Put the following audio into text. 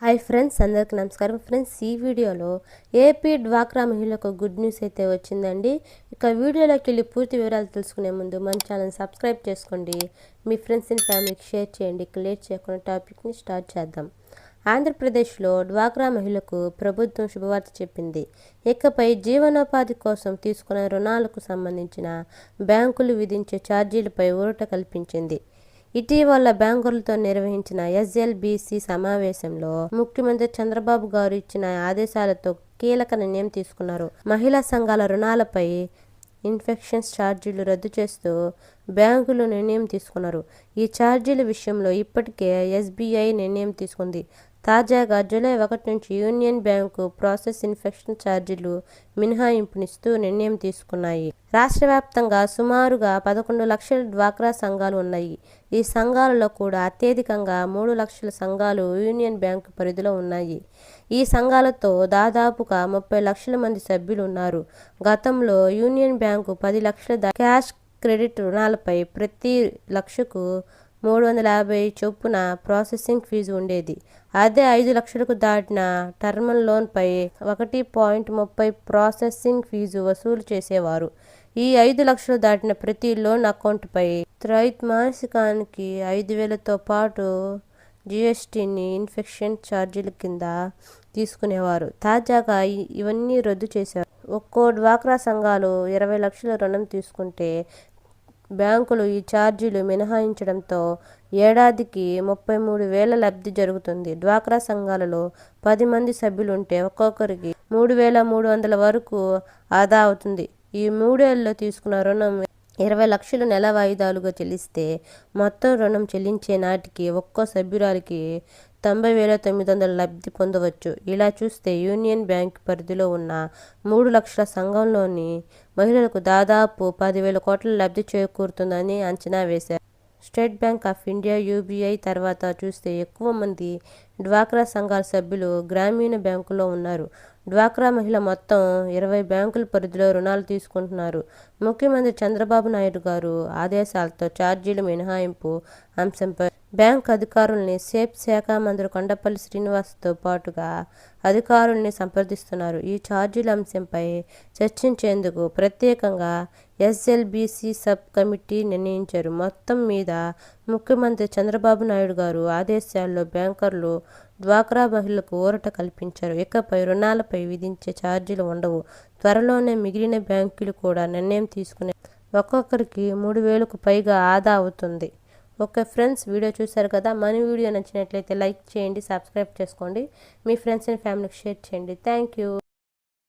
Hi friends, అందరికీ నమస్కారం. Friends, ఈ వీడియోలో ఏపీ డ్వాక్రా మహిళలకు గుడ్ న్యూస్ అయితే వచ్చిందండి. ఇక వీడియోలోకి వెళ్ళి పూర్తి వివరాలు తెలుసుకునే ముందు మన ఛానల్ సబ్స్క్రైబ్ చేసుకోండి, మీ ఫ్రెండ్స్ అండ్ ఫ్యామిలీకి షేర్ చేయండి. ఇక లేట్ చేయకుండా టాపిక్ని స్టార్ట్ చేద్దాం. ఆంధ్రప్రదేశ్లో డ్వాక్రా మహిళలకు ప్రభుత్వం శుభవార్త చెప్పింది. ఇకపై జీవనోపాధి కోసం తీసుకున్న రుణాలకు సంబంధించిన బ్యాంకులు విధించే ఛార్జీలపై ఊరట కల్పించింది. ఇటీవల బ్యాంకులతో నిర్వహించిన ఎస్ఎల్బిసి సమావేశంలో ముఖ్యమంత్రి చంద్రబాబు గారు ఇచ్చిన ఆదేశాలతో కీలక నిర్ణయం తీసుకున్నారు. మహిళా సంఘాల రుణాలపై ఇన్ఫెక్షన్స్ ఛార్జీలు రద్దు చేస్తూ బ్యాంకులు నిర్ణయం తీసుకున్నారు. ఈ ఛార్జీల విషయంలో ఇప్పటికే ఎస్బీఐ నిర్ణయం తీసుకుంది. తాజాగా జూలై 1 నుంచి యూనియన్ బ్యాంకు ప్రాసెస్ ఇన్ఫెక్షన్ ఛార్జీలు మినహాయింపునిస్తూ నిర్ణయం తీసుకున్నాయి. రాష్ట్ర వ్యాప్తంగా సుమారుగా 11 లక్షల డ్వాక్రా సంఘాలు ఉన్నాయి. ఈ సంఘాలలో కూడా అత్యధికంగా 3 లక్షల సంఘాలు యూనియన్ బ్యాంకు పరిధిలో ఉన్నాయి. ఈ సంఘాలతో దాదాపుగా 30 లక్షల మంది సభ్యులు ఉన్నారు. గతంలో యూనియన్ బ్యాంకు 10 లక్షల క్యాష్ క్రెడిట్ రుణాలపై ప్రతి లక్షకు 350 చొప్పున ప్రాసెసింగ్ ఫీజు ఉండేది. అదే 5 లక్షలకు దాటిన టర్మ్ లోన్పై 1.30 ప్రాసెసింగ్ ఫీజు వసూలు చేసేవారు. ఈ 5 లక్షలు దాటిన ప్రతి లోన్ అకౌంట్పై త్రైమాసికానికి 5,000తో పాటు జిఎస్టీని ఇన్ఫెక్షన్ ఛార్జీల కింద తీసుకునేవారు. తాజాగా ఇవన్నీ రద్దు చేశారు. ఒక్కో డ్వాక్రా సంఘాలు 20 లక్షల రుణం తీసుకుంటే బ్యాంకులు ఈ ఛార్జీలు మినహాయించడంతో ఏడాదికి 33,000 లబ్ధి జరుగుతుంది. డ్వాక్రా సంఘాలలో 10 మంది సభ్యులుంటే ఒక్కొక్కరికి 3,300 వరకు ఆదా అవుతుంది. ఈ 3 ఏళ్లలో తీసుకున్న రుణం 20 లక్షలు నెల వాయిదాలుగా చెల్లిస్తే మొత్తం రుణం చెల్లించే నాటికి ఒక్కో సభ్యురాలికి 90,900 లబ్ధి పొందవచ్చు. ఇలా చూస్తే యూనియన్ బ్యాంక్ పరిధిలో ఉన్న 3 లక్షల సంఘంలోని మహిళలకు దాదాపు 10,000 కోట్ల లబ్ధి చేకూరుతుందని అంచనా వేశారు. State bank of India, UBI తర్వాత చూస్తే ఎక్కువ మంది డ్వాక్రా సంఘాల సభ్యులు గ్రామీణ బ్యాంకులో ఉన్నారు. డ్వాక్రా మహిళ మొత్తం 20 బ్యాంకుల పరిధిలో రుణాలు తీసుకుంటున్నారు. ముఖ్యమంత్రి చంద్రబాబు నాయుడు గారు ఆదేశాలతో ఛార్జీల మినహాయింపు అంశంపై బ్యాంక్ అధికారుల్ని సేఫ్ శాఖ మంత్రి కొండపల్లి శ్రీనివాస్తో పాటుగా అధికారుల్ని సంప్రదిస్తున్నారు. ఈ ఛార్జీల అంశంపై చర్చించేందుకు ప్రత్యేకంగా ఎస్ఎల్బిసి సబ్ కమిటీ నిర్ణయించారు. మొత్తం మీద ముఖ్యమంత్రి చంద్రబాబు నాయుడు గారు ఆదేశాల్లో బ్యాంకర్లు డ్వాక్రా మహిళలకు ఊరట కల్పించారు. ఇకపై రుణాలపై విధించే ఛార్జీలు ఉండవు. త్వరలోనే మిగిలిన బ్యాంకులు కూడా నిర్ణయం తీసుకునే ఒక్కొక్కరికి 3,000కు పైగా ఆదా అవుతుంది. ఓకే ఫ్రెండ్స్, వీడియో చూశారు కదా. మన వీడియో నచ్చినట్లయితే లైక్ చేయండి, సబ్స్క్రైబ్ చేసుకోండి, మీ ఫ్రెండ్స్ అండ్ ఫ్యామిలీకి షేర్ చేయండి. Thank you.